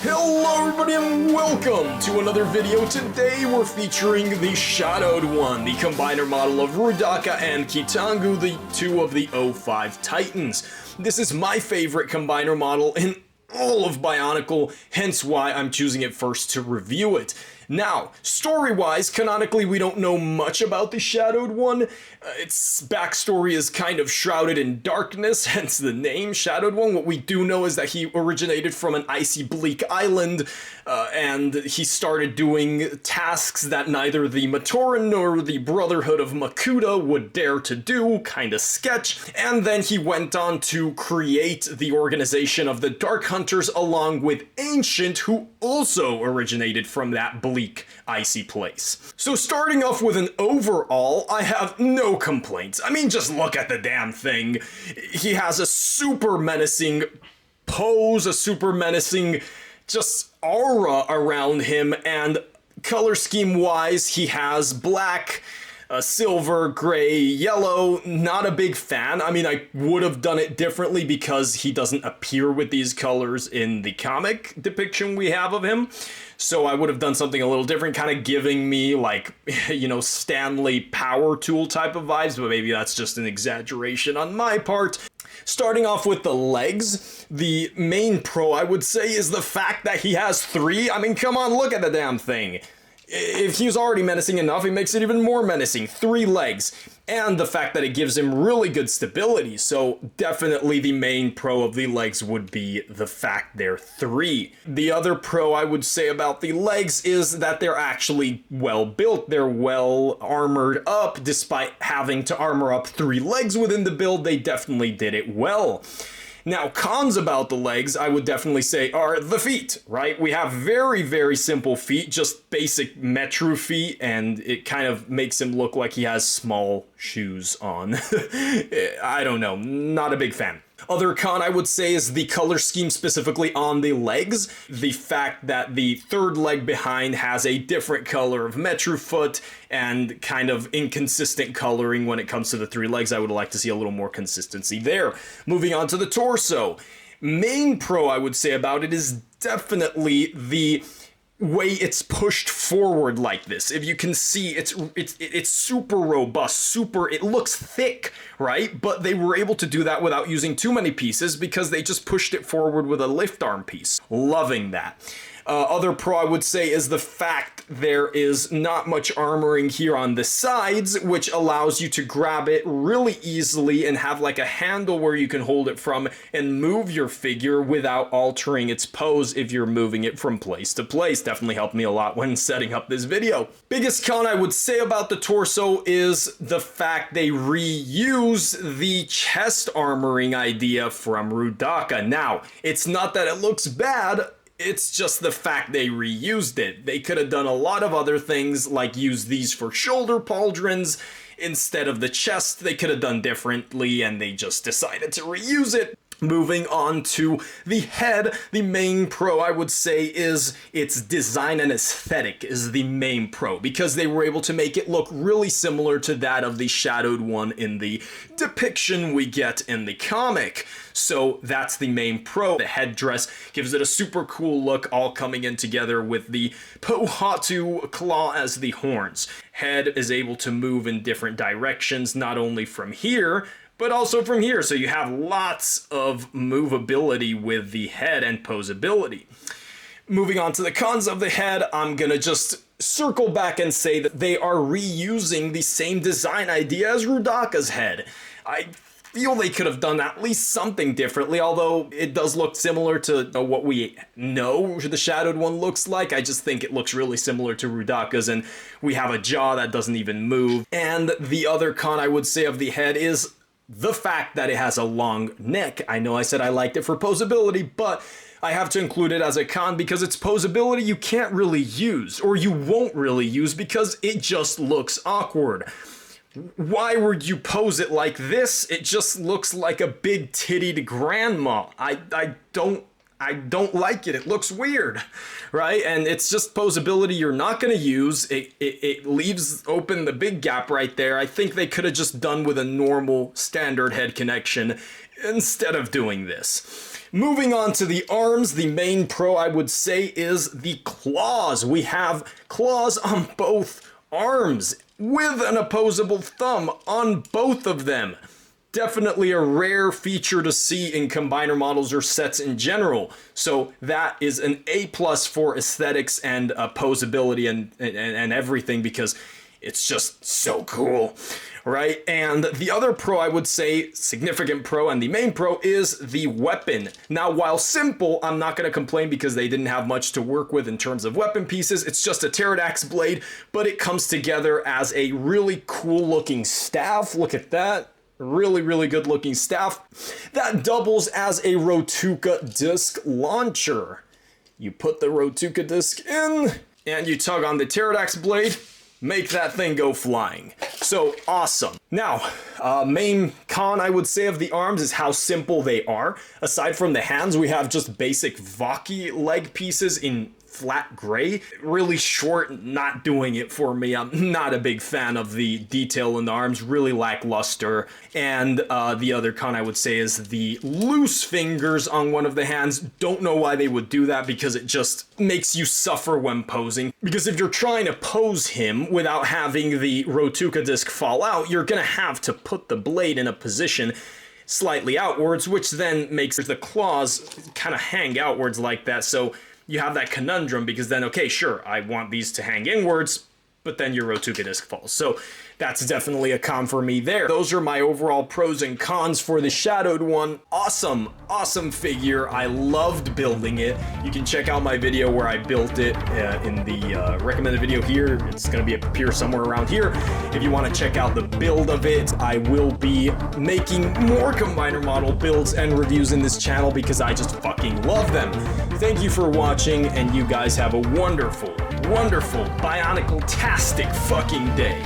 Hello everybody and welcome to another video. Today we're featuring the Shadowed one, the combiner model of Rudaka and Kitangu, the two of the O5 Titans. This is my favorite combiner model in all of Bionicle, hence why I'm choosing it first to review it. Now, story-wise, canonically we don't know much about the Shadowed one. Its backstory is kind of shrouded in darkness, hence the name Shadowed one. What we do know is that he originated from an icy bleak island, and he started doing tasks that neither the Matoran nor the Brotherhood of Makuta would dare to do, kinda sketch, and then he went on to create the organization of the Dark Hunters along with Ancient, who also originated from that bleak, icy place. So starting off with an overall, I have no complaints. I mean, just look at the damn thing. He has a super menacing pose, a super menacing just aura around him, and color scheme wise, he has black, silver, gray, yellow. Not a big fan. I mean, I would have done it differently because he doesn't appear with these colors in the comic depiction we have of him. So I would have done something a little different, kind of giving me like, you know, Stanley Power Tool type of vibes, but maybe that's just an exaggeration on my part. Starting off with the legs, the main pro I would say is the fact that he has three. I mean, come on, look at the damn thing. If he was already menacing enough, he makes it even more menacing. 3 legs. And the fact that it gives him really good stability. So definitely the main pro of the legs would be the fact they're 3. The other pro I would say about the legs is that they're actually well built. They're well armored up. Despite having to armor up 3 legs within the build, they definitely did it well. Now, cons about the legs, I would definitely say, are the feet, right? We have very, very simple feet, just basic Metru feet, and it kind of makes him look like he has small shoes on. I don't know, not a big fan. Other con I would say is the color scheme specifically on the legs. The fact that the third leg behind has a different color of Metru foot and kind of inconsistent coloring when it comes to the 3 legs. I would like to see a little more consistency there. Moving on to the torso. Main pro I would say about it is definitely the way it's pushed forward like this. If you can see, it's super robust, it looks thick, right? But they were able to do that without using too many pieces because they just pushed it forward with a lift arm piece. Loving that. Other pro I would say is the fact there is not much armoring here on the sides, which allows you to grab it really easily and have like a handle where you can hold it from and move your figure without altering its pose if you're moving it from place to place. Definitely helped me a lot when setting up this video. Biggest con I would say about the torso is the fact they reuse the chest armoring idea from Rudaka. Now, it's not that it looks bad, it's just the fact they reused it. They could have done a lot of other things, like use these for shoulder pauldrons instead of the chest. They could have done differently, and they just decided to reuse it. Moving on to the head, the main pro I would say is its design and aesthetic is the main pro, because they were able to make it look really similar to that of the Shadowed one in the depiction we get in the comic. So that's the main pro. The headdress gives it a super cool look, all coming in together with the Pohatu claw as the horns. Head is able to move in different directions, not only from here, but also from here, so you have lots of movability with the head and posability. Moving on to the cons of the head, I'm gonna just circle back and say that they are reusing the same design idea as Rudaka's head. I feel they could have done at least something differently, although it does look similar to what we know the Shadowed one looks like. I just think it looks really similar to Rudaka's, and we have a jaw that doesn't even move. And the other con I would say of the head is the fact that it has a long neck. I know I said I liked it for posability, but I have to include it as a con because its posability you can't really use, or you won't really use because it just looks awkward. Why would you pose it like this? It just looks like a big tittied grandma. I don't like it. It looks weird, right? And it's just posability you're not going to use. It leaves open the big gap right there. I think they could have just done with a normal standard head connection instead of doing this. Moving on to the arms, the main pro I would say is the claws. We have claws on both arms with an opposable thumb on both of them. Definitely a rare feature to see in combiner models or sets in general. So that is an A+ for aesthetics and posability and everything, because it's just so cool, right? And the other pro I would say, significant pro and the main pro, is the weapon. Now, while simple, I'm not going to complain because they didn't have much to work with in terms of weapon pieces. It's just a pterodax blade, but it comes together as a really cool looking staff. Look at that. Really, really good looking staff that doubles as a Rotuka disc launcher. You put the Rotuka disc in and you tug on the pterodax blade, make that thing go flying. So awesome. Now, main con I would say of the arms is how simple they are. Aside from the hands, we have just basic Vaki leg pieces in flat gray. Really short, not doing it for me. I'm not a big fan of the detail in the arms, really lackluster. And the other con I would say is the loose fingers on one of the hands. Don't know why they would do that, because it just makes you suffer when posing. Because if you're trying to pose him without having the Rotuka disc fall out, you're gonna have to put the blade in a position slightly outwards, which then makes the claws kind of hang outwards like that. So you have that conundrum, because then, okay, sure, I want these to hang inwards, but then your Rotuka disc falls. So that's definitely a con for me there. Those are my overall pros and cons for the Shadowed one. Awesome, awesome figure. I loved building it. You can check out my video where I built it in the recommended video here. It's gonna appear somewhere around here. If you wanna check out the build of it, I will be making more combiner model builds and reviews in this channel because I just fucking love them. Thank you for watching, and you guys have a wonderful, wonderful, bionicle-tastic fucking day.